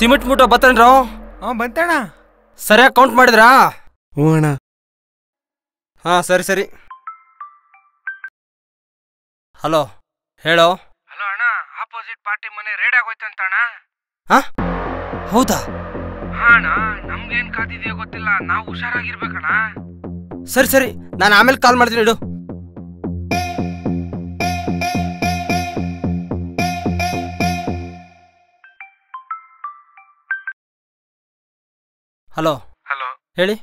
Cement ಮೂಟ ಬತ್ತಣ್ಣ. ಬಂತಣ್ಣ. ಸರಿಯಾಗಿ count ಮಾಡಿದ್ರಾ? ಹ್ಞೂ ಅಣ್ಣ. ಹಾ ಸರಿ ಸರಿ. ಹಲೋ ಹೇಳೋ. ಹಲೋ ಅಣ್ಣ, ಆಪೋಸಿಟ್ ಪಾರ್ಟಿ ಮನೆ ರೇಡ್ ಆಗೋಯ್ತಂತ ಅಣ್ಣ. ಹಾ ಹೌದಾ? ಹಾ ಅಣ್ಣ, ನಮ್ಗೇನ್ ಕಾದಿದೆಯೋ ಗೊತ್ತಿಲ್ಲ, ನಾವು ಹುಷಾರಾಗಿರ್ಬೇಕಣ್ಣ. ಸರಿ ಸರಿ, ನಾನು ಆಮೇಲೆ ಕಾಲ್ ಮಾಡ್ತೀನಿ ಇಡು. ಹಲೋ ಹಲೋ ಹೇಳಿ.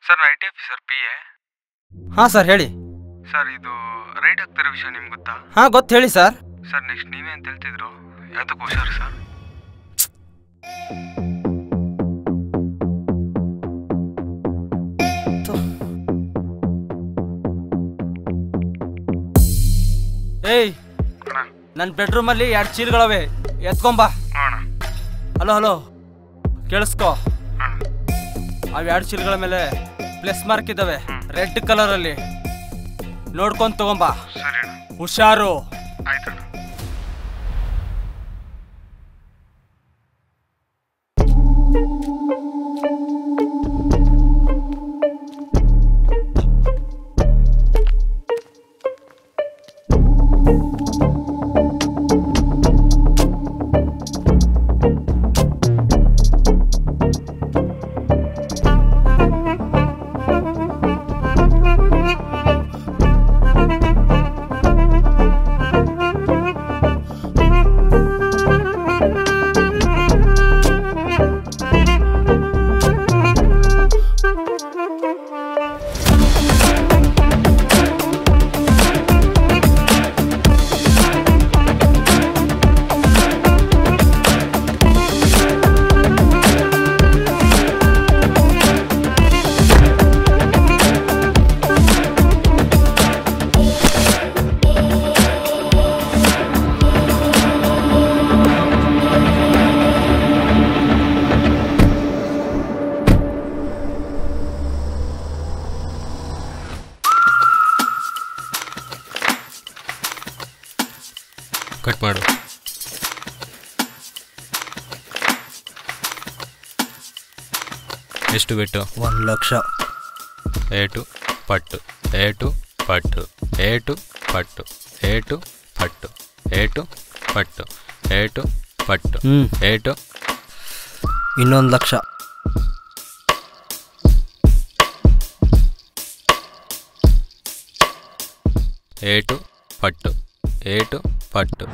ಸರ್, ನಾನು IT ಆಫೀಸರ್ PA. ಹಾಂ ಸರ್ ಹೇಳಿ. ಸರ್, ಇದು ರೈಡ್ ಆಗ್ತಿರೋ ವಿಷಯ ನಿಮ್ಗೆ ಗೊತ್ತಾ? ಹಾಂ ಗೊತ್ತು, ಹೇಳಿ ಸರ್. ಸರ್, ನೆಕ್ಸ್ಟ್ ನೀವೇ ಅಂತ ಹೇಳ್ತಿದ್ರು, ಯಾತಕ್ಕೆ ಹುಷಾರು ಸರ್? ಏಯ್, ನನ್ನ ಬೆಡ್ರೂಮಲ್ಲಿ 2 ಚೀಲಗಳವೆ, ಎತ್ಕೊಂಬಾ. Hello hello ಕೇಳಿಸ್ಕೋ. ಅವು 2 ಚೀಲಗಳ ಮೇಲೆ ಪ್ಲಸ್ ಮಾರ್ಕ್ ಇದ್ದಾವೆ, ರೆಡ್ ಕಲರಲ್ಲಿ. ನೋಡ್ಕೊಂಡು ತಗೊಂಬಾ. ಹುಷಾರು. ಆಯ್ತು. ಕಟ್ ಮಾಡು. ಎಷ್ಟು ಬಿಟ್ಟು? 1 ಲಕ್ಷ. ಏಟು ಪಟ್ಟು, ಏಟು ಪಟ್ಟು, ಏಟು ಪಟ್ಟು, ಏಟು ಪಟ್ಟು, ಏಟು ಪಟ್ಟು, ಏಟು ಪಟ್ಟು, ಏಟು. ಇನ್ನೊಂದು 1 ಲಕ್ಷ. ಏಟು ಪಟ್ಟು, ಏಟು ಪಟ್ಟು.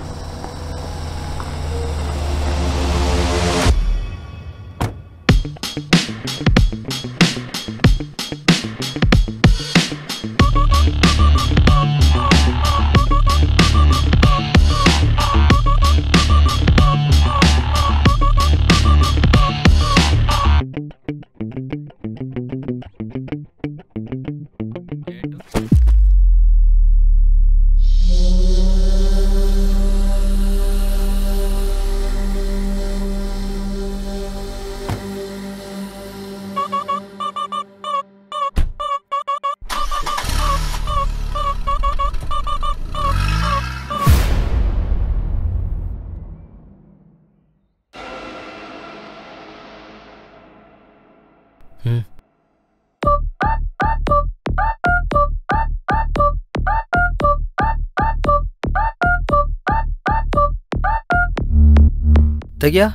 ತೆಗಿಯ.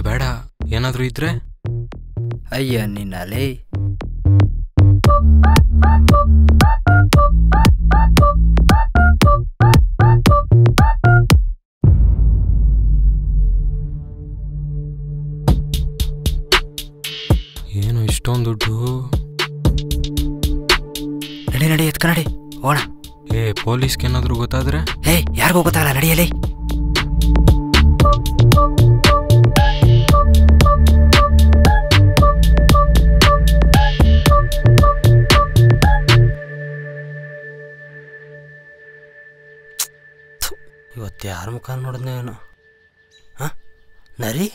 ಬೇಡ, ಏನಾದರೂ ಇದ್ರೆ. ಅಯ್ಯ ನಿನ್ನಲೇ. ಏನು ಇಷ್ಟೊಂದು ದುಡ್ಡು? ನಡಿ ನಡಿ, ಎತ್ಕ ನಡಿ, ಹೋಣ. ಪೊಲೀಸ್ಗೆ ಏನಾದರೂ ಗೊತ್ತಾದ್ರೆ? ಯಾರಿಗೂ ಗೊತ್ತಾಗಲ್ಲ, ನಡಿಯಲೇ. ಇವತ್ತು ಯಾರ ಮುಖ ನೋಡಿದ್ನೇನು? ಹಾಂ ನರಿ.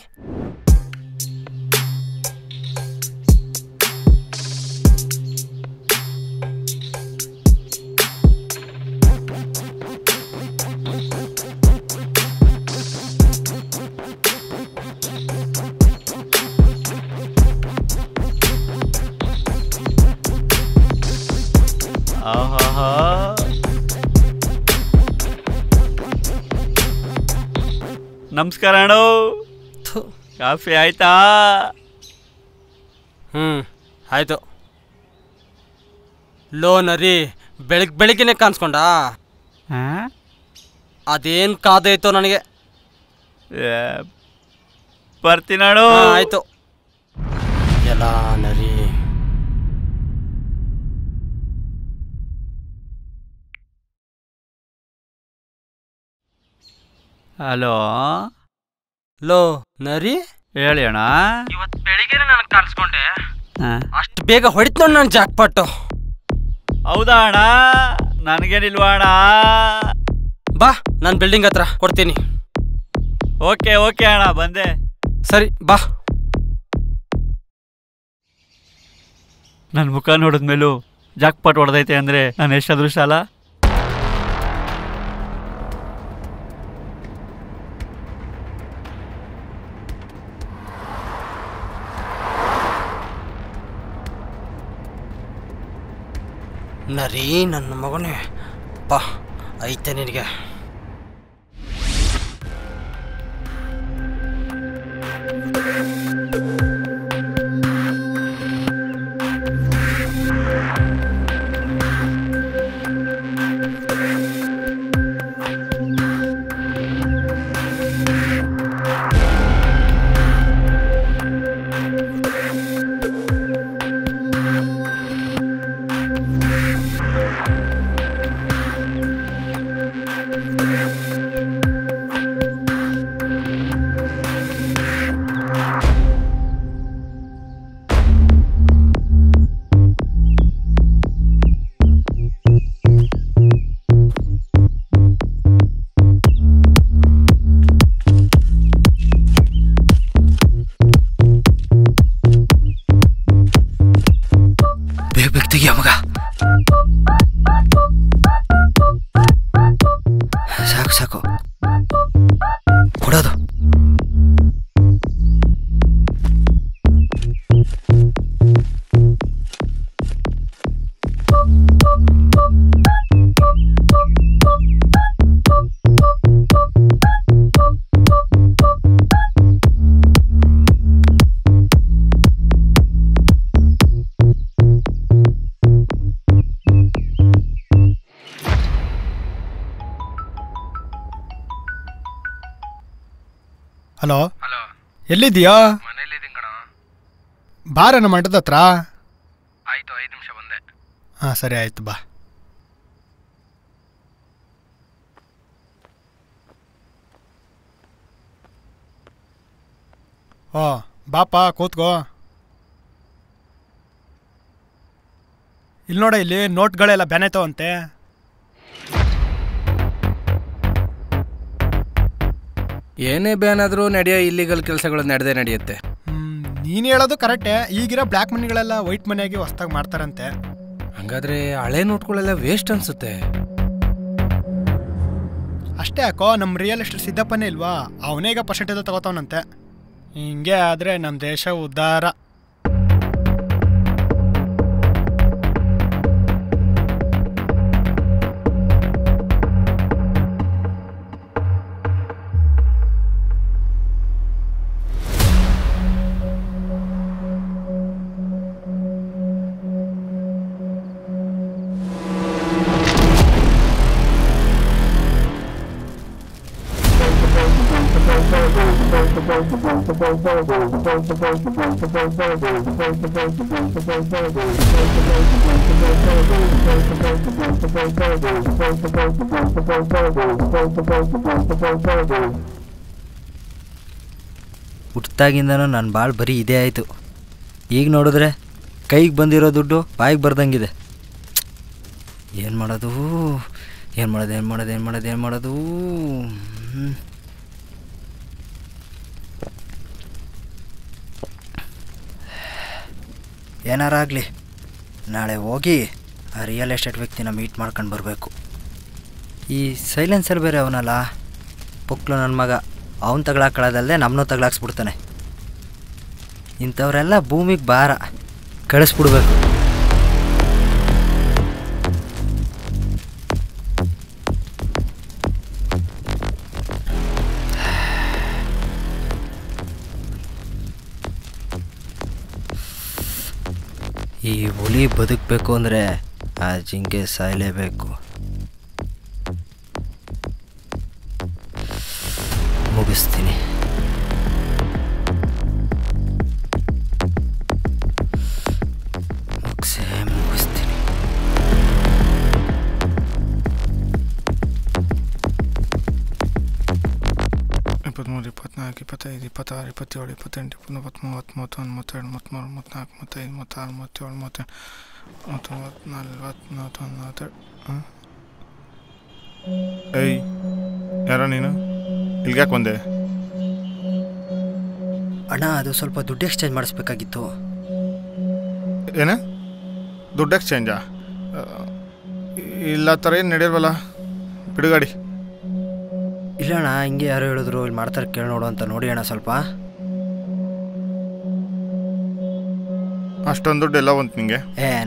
ನಮಸ್ಕಾರ ಅಣ್ಣ. ಥು. ಕಾಫಿ ಆಯ್ತಾ? ಆಯಿತು. ಲೋ ನರಿ, ಬೆಳಗ್ಗೆನೆ ಕಾಣಿಸ್ಕೊಂಡ. ಅದೇನು ಕಾದೈತೋ ನನಗೆ. ಬರ್ತೀನಣ್ಣ. ಆಯಿತು. ಎಲ್ಲ ನರಿ. ಹಲೋ. ಲೋ ನರಿ, ಹೇಳಿ ಅಣ್ಣ. ಇವತ್ತು ಬೆಳಿಗ್ಗೆ ನನಗೆ ಕಾಣಿಸ್ಕೊಂಡೆ. ಅಷ್ಟು ಬೇಗ ಹೊಡಿತು ನೋಡಿ ನನ್ನ ಜಾಕ್ಪಾಟು. ಹೌದಾ ಅಣ್ಣ? ನನಗೇನಿಲ್ವಾ ಅಣ್ಣ? ಬಾ, ನಾನು ಬಿಲ್ಡಿಂಗ್ ಹತ್ರ ಕೊಡ್ತೀನಿ. ಓಕೆ ಓಕೆ ಅಣ್ಣ, ಬಂದೆ. ಸರಿ ಬಾ. ನನ್ನ ಮುಖ ನೋಡಿದ್ಮೇಲೂ ಜಾಕ್ಪಾಟ್ ಹೊಡೆದೈತೆ ಅಂದರೆ ನಾನು ಎಷ್ಟು ಅದೃಷ್ಟ ಅಲ್ಲ? ನರಿ ನನ್ನ ಮಗನೇ, ಬಾ ಐತೆ ನಿನಗೆ. ತೆಗಿಯ ಮಗ. ಸಾಕು ಸಾಕು ಕೊಡೋದು. ಹಲೋ. ಹಲೋ, ಎಲ್ಲಿದ್ದೀಯಾ? ಮನೇಲಿದ್ದೀನಿ ಕಣ. ಬಾರನ ಮಂಟದ ಹತ್ರ. ಆಯಿತು, 5 ನಿಮಿಷ ಬಂದೆ. ಹಾಂ ಸರಿ ಆಯಿತು ಬಾ. ಓ ಬಾಪ ಕೂತ್ಕೋ. ಇಲ್ಲಿ ನೋಡ, ಇಲ್ಲಿ ನೋಟ್ಗಳೆಲ್ಲ ಬ್ಯಾನೈತವಂತೆ. ಏನೇ ಬ್ಯಾನ್ ಆದರೂ ನಡೆಯೋ ಇಲ್ಲಿಗಲ್ ಕೆಲಸಗಳು ನಡೆದೇ ನಡೆಯುತ್ತೆ. ನೀನು ಹೇಳೋದು ಕರೆಕ್ಟೇ. ಈಗಿರೋ ಬ್ಲ್ಯಾಕ್ ಮನಿಗಳೆಲ್ಲ ವೈಟ್ ಮನಿಯಾಗಿ ಹೊಸ್ದಾಗಿ ಮಾಡ್ತಾರಂತೆ. ಹಂಗಾದ್ರೆ ಹಳೆ ನೋಟ್ಗಳೆಲ್ಲ ವೇಸ್ಟ್ ಅನ್ಸುತ್ತೆ. ಅಷ್ಟೇ ಯಾಕೋ, ನಮ್ಮ ರಿಯಲ್ ಎಸ್ಟೇಟ್ ಸಿದ್ದಪ್ಪನೇ ಇಲ್ವಾ, ಅವನೇ ಈಗ ಪರ್ಸೆಂಟೇಜ್ ತಗೋತಾವನಂತೆ. ಹಿಂಗೆ ಆದರೆ ನಮ್ಮ ದೇಶ ಉದ್ಧಾರ. ಹುಟ್ಟಾಗಿಂದನೂ ನನ್ನ ಭಾಳ ಬರೀ ಇದೇ ಆಯಿತು. ಈಗ ನೋಡಿದ್ರೆ ಕೈಗೆ ಬಂದಿರೋ ದುಡ್ಡು ಬಾಯಿಗೆ ಬರ್ದಂಗಿದೆ. ಏನು ಮಾಡೋದು ಏನು ಮಾಡೋದು ಏನು ಮಾಡೋದು ಏನು ಮಾಡೋದು ಏನು ಮಾಡೋದು? ಏನಾರಾಗಲಿ, ನಾಳೆ ಹೋಗಿ ಆ ರಿಯಲ್ ಎಸ್ಟೇಟ್ ವ್ಯಕ್ತಿನ ಮೀಟ್ ಮಾಡ್ಕೊಂಡು ಬರಬೇಕು. ಈ ಸೈಲೆನ್ಸರ್ ಬೇರೆ ಅವನಲ್ಲ, ಪುಕ್ಲು ನನ್ನ ಮಗ, ಅವನು ತಗೊಳಕ್ಕಳದಲ್ಲದೆ ನಮ್ಮನ್ನೂ ತಗೊಳಾಕ್ಸ್ಬಿಡ್ತಾನೆ. ಇಂಥವರೆಲ್ಲ ಭೂಮಿಗೆ ಭಾರ, ಕಳಿಸ್ಬಿಡ್ಬೇಕು. ಈ ಹುಲಿ ಬದುಕಬೇಕು ಅಂದರೆ ಆ ಜಿಂಕೆ ಸಾಯಲೇಬೇಕು. ಮುಗಿಸ್ತೀನಿ. ಮುಗಿಸ್ತೀನಿ. 23, 24, 25, 26, 27, 28, 29, 30, 31, 32, 33, 34, 35, 36, 37, 38, 39, 40. ಏಯ್, ಯಾರ ನೀನು? ಇಲ್ಗ್ಯಾಕೆ ಬಂದೆ? ಅಣ್ಣ, ಅದು ಸ್ವಲ್ಪ ದುಡ್ಡು ಎಕ್ಸ್ಚೇಂಜ್ ಮಾಡಿಸ್ಬೇಕಾಗಿತ್ತು. ಏನ? ದುಡ್ಡು ಎಕ್ಸ್ಚೇಂಜಾ? ಇಲ್ಲ ಥರ ಏನು ನಡೆಯಲ್ವಲ್ಲ, ಬಿಡುಗಾಡಿ. ಇಲ್ಲ ಅಣ್ಣ, ಹಿಂಗೆ ಯಾರು ಹೇಳಿದ್ರು ಇಲ್ಲಿ ಮಾಡ್ತಾರೆ, ಕೇಳಿ ನೋಡು ಅಂತ. ನೋಡಿ ಅಣ್ಣ ಸ್ವಲ್ಪ. ಅಷ್ಟೊಂದು ದುಡ್ಡು ಎಲ್ಲ ಬಂತು ನಿಂಗೆ?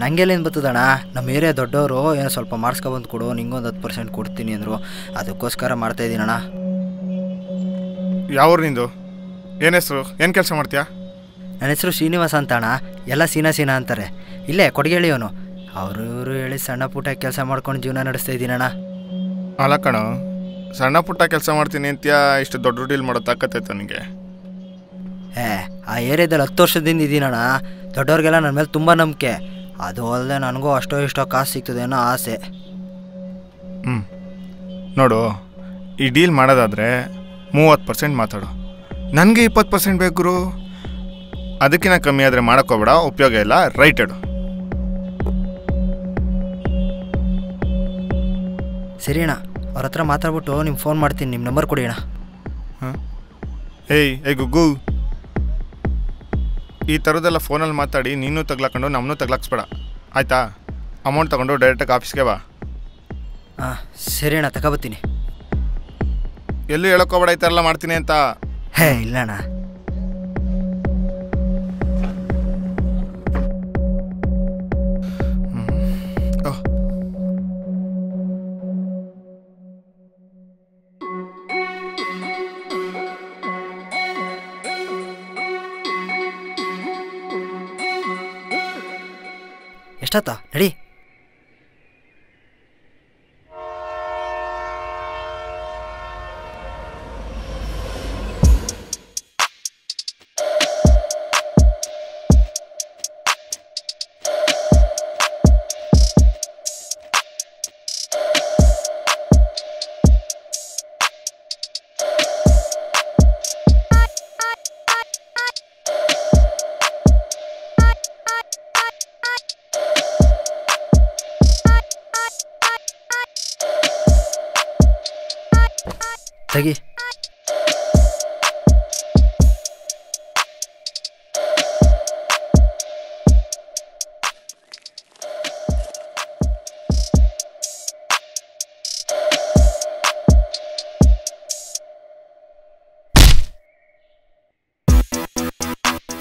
ನಂಗೆಲ್ಲೇನು ಬರ್ತದಣ್ಣ, ನಮ್ಮ ಏರಿಯಾ ದೊಡ್ಡವರು ಏನೋ ಸ್ವಲ್ಪ ಮಾಡಿಸ್ಕೊಬಂದು ಕೊಡು, ನಿಂಗೊಂದು 10% ಕೊಡ್ತೀನಿ ಅಂದರು. ಅದಕ್ಕೋಸ್ಕರ ಮಾಡ್ತಾಯಿದ್ದೀನಿ ಅಣ್ಣ. ಯಾವ್ರು ನಿಂದು? ಏನು ಹೆಸರು? ಏನು ಕೆಲಸ ಮಾಡ್ತೀಯಾ? ನನ್ನ ಹೆಸರು ಶ್ರೀನಿವಾಸ ಅಂತ ಅಣ್ಣ. ಎಲ್ಲ ಸೀನಾ ಅಂತಾರೆ. ಇಲ್ಲೇ ಕೊಡಗೇಳಿ ಅವನು. ಅವರು ಇವರು ಹೇಳಿ ಸಣ್ಣ ಪುಟ್ಟ ಕೆಲಸ ಮಾಡ್ಕೊಂಡು ಜೀವನ ನಡೆಸ್ತಾ ಇದ್ದೀನಣ್ಣ. ಅಲ್ಲ ಕಣೋ, ಸಣ್ಣ ಪುಟ್ಟ ಕೆಲಸ ಮಾಡ್ತೀನಿ ಅಂತೀಯ, ಇಷ್ಟು ದೊಡ್ಡ ಡೀಲ್ ಮಾಡೋ ತಾಕತ್ತೈತ ನನಗೆ? ಆ ಏರಿಯಾದಲ್ಲಿ 10 ವರ್ಷದಿಂದ ಇದ್ದೀನಣ್ಣ. ದೊಡ್ಡವ್ರಿಗೆಲ್ಲ ನನ್ನ ಮೇಲೆ ತುಂಬ ನಂಬಿಕೆ. ಅದು ಅಲ್ಲದೆ ನನಗೂ ಅಷ್ಟೋ ಇಷ್ಟೋ ಕಾಸು ಸಿಗ್ತದೆ ಅನ್ನೋ ಆಸೆ. ನೋಡು, ಈ ಡೀಲ್ ಮಾಡೋದಾದರೆ 30% ಮಾತಾಡು. ನನಗೆ 20% ಬೇಕು ಗುರು. ಅದಕ್ಕಿಂತ ಕಮ್ಮಿ ಆದರೆ ಮಾಡೋಕ್ಕೋಬೇಡ, ಉಪಯೋಗ ಇಲ್ಲ. ರೈಟ್ ಹೇಳು. ಸರಿ ಅಣ್ಣ, ಅವ್ರ ಹತ್ರ ಮಾತಾಡ್ಬಿಟ್ಟು ನಿಮ್ಗೆ ಫೋನ್ ಮಾಡ್ತೀನಿ. ನಿಮ್ಮ ನಂಬರ್ ಕೊಡಿ ಅಣ್ಣ. ಹಾಂ. ಏಯ್ ಗುಗ್ಗು, ಈ ಥರದ್ದೆಲ್ಲ ಫೋನಲ್ಲಿ ಮಾತಾಡಿ ನೀನು ತಗ್ಲಾಕೊಂಡು ನಮ್ಮನ್ನೂ ತಗ್ಲಾಕ್ಸ್ಬೇಡ, ಆಯಿತಾ? ಅಮೌಂಟ್ ತೊಗೊಂಡು ಡೈರೆಕ್ಟಾಗಿ ಆಫೀಸ್ಗೆ ಬಾ. ಹಾಂ ಸರಿ ಅಣ್ಣ, ತಗೊಬತ್ತೀನಿ. ಎಲ್ಲೂ ಹೇಳೋಕ್ಕೋಬೇಡ ಈ ಥರ ಎಲ್ಲ ಮಾಡ್ತೀನಿ ಅಂತ. ಇಲ್ಲ ಅಣ್ಣ. ಎಷ್ಟಾತ ನಡಿ. ತೆಗಿ.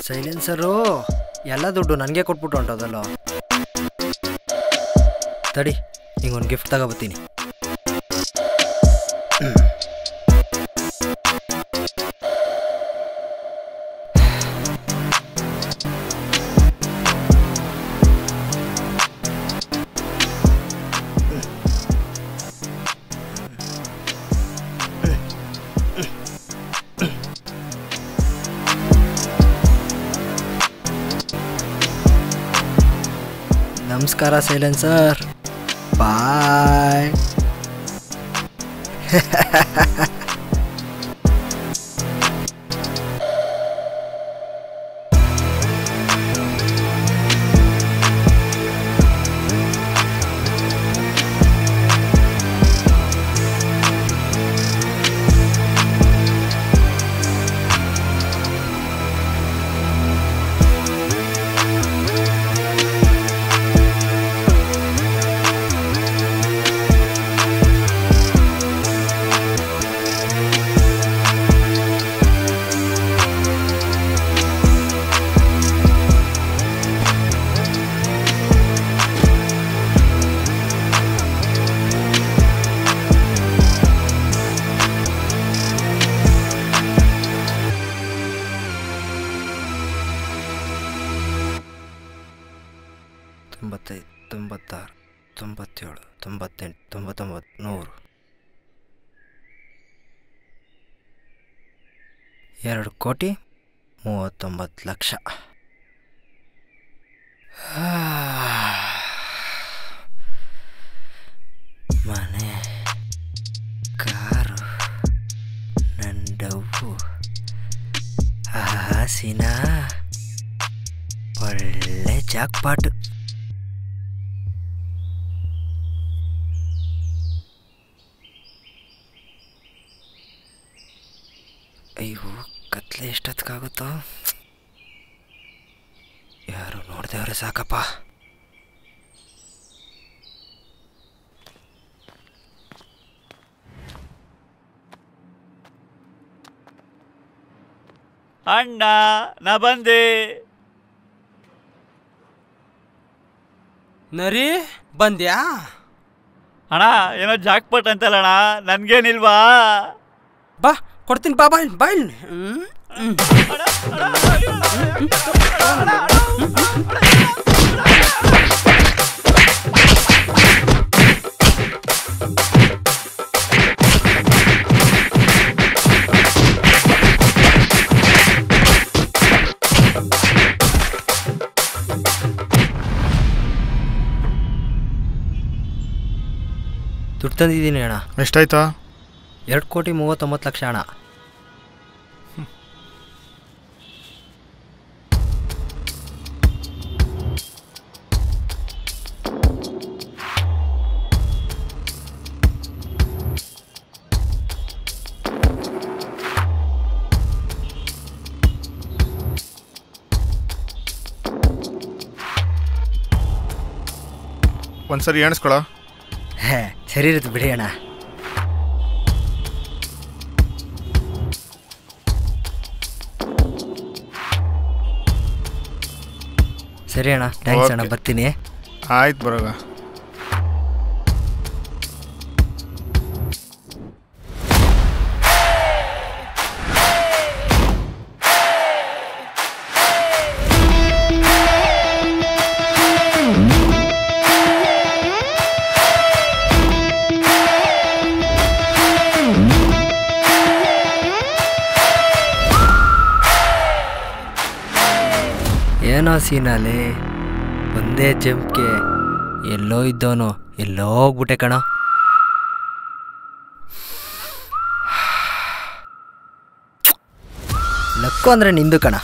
ಸೈಲೆನ್ಸರು ಎಲ್ಲ ದುಡ್ಡು ನನಗೆ ಕೊಟ್ಬಿಟ್ಟು ಹೊಂಟೋದಲ್ಲ. ತಡಿ, ನಿಂಗೊಂದು ಗಿಫ್ಟ್ ತಗೋಬತ್ತೀನಿ. ನಮಸ್ಕಾರ ಸೈಲೆನ್ಸರ್, ಬಾಯ್. 96, 97, 98, 99, 100. 2,39,00,000. ಮನೆ, ಕಾರು, ನನ್ನ ಡವ್ವು, ಹಾಸಿನ, ಒಳ್ಳೆ ಜಾಕ್ಪಾಟು. ಅಯ್ಯೋ, ಕತ್ಲೆ ಎಷ್ಟೊತ್ತಿಗಾಗುತ್ತೋ? ಯಾರು ನೋಡ್ದೇವ್ರೆ ಸಾಕಪ್ಪ. ಅಣ್ಣ ನಾ ಬಂದೆ. ನರಿ ಬಂದ್ಯಾ? ಅಣ್ಣ ಏನೋ ಜಾಕ್ಪಟ್ ಅಂತಲ್ಲ ಅಣ್ಣ, ನನ್ಗೇನಿಲ್ವಾ? ಬಾ ಕೊಡ್ತೀನಿ, ಬಾ ಬಾಯ್ ಬಾಯ್. ದುಡ್ಡು ತಂದಿದ್ದೀನಿ ಅಣ್ಣ. ಎಷ್ಟಾಯ್ತಾ? 2,39,00,000 ಅಣ್ಣ. ಒಂದ್ಸರಿ ಎಣಿಸ್ಕೊಳ. ಸರಿ ಇರುತ್ತೆ ಬಿಡಿ ಅಣ್ಣ. ಸರಿ ಅಣ್ಣ, ಥ್ಯಾಂಕ್ಸ್ ಅಣ್ಣ, ಬರ್ತೀನಿ. ಆಯ್ತು ಬರೋಗ. ಏನೋ ಸೀನಲ್ಲಿ ಒಂದೇ ಜಂಪ್ಗೆ ಎಲ್ಲೋ ಇದ್ದವನು ಎಲ್ಲೋ ಹೋಗ್ಬಿಟ್ಟೆ ಕಣ. ಲಕ್ಕು ಅಂದರೆ ನಿಂದು ಕಣ.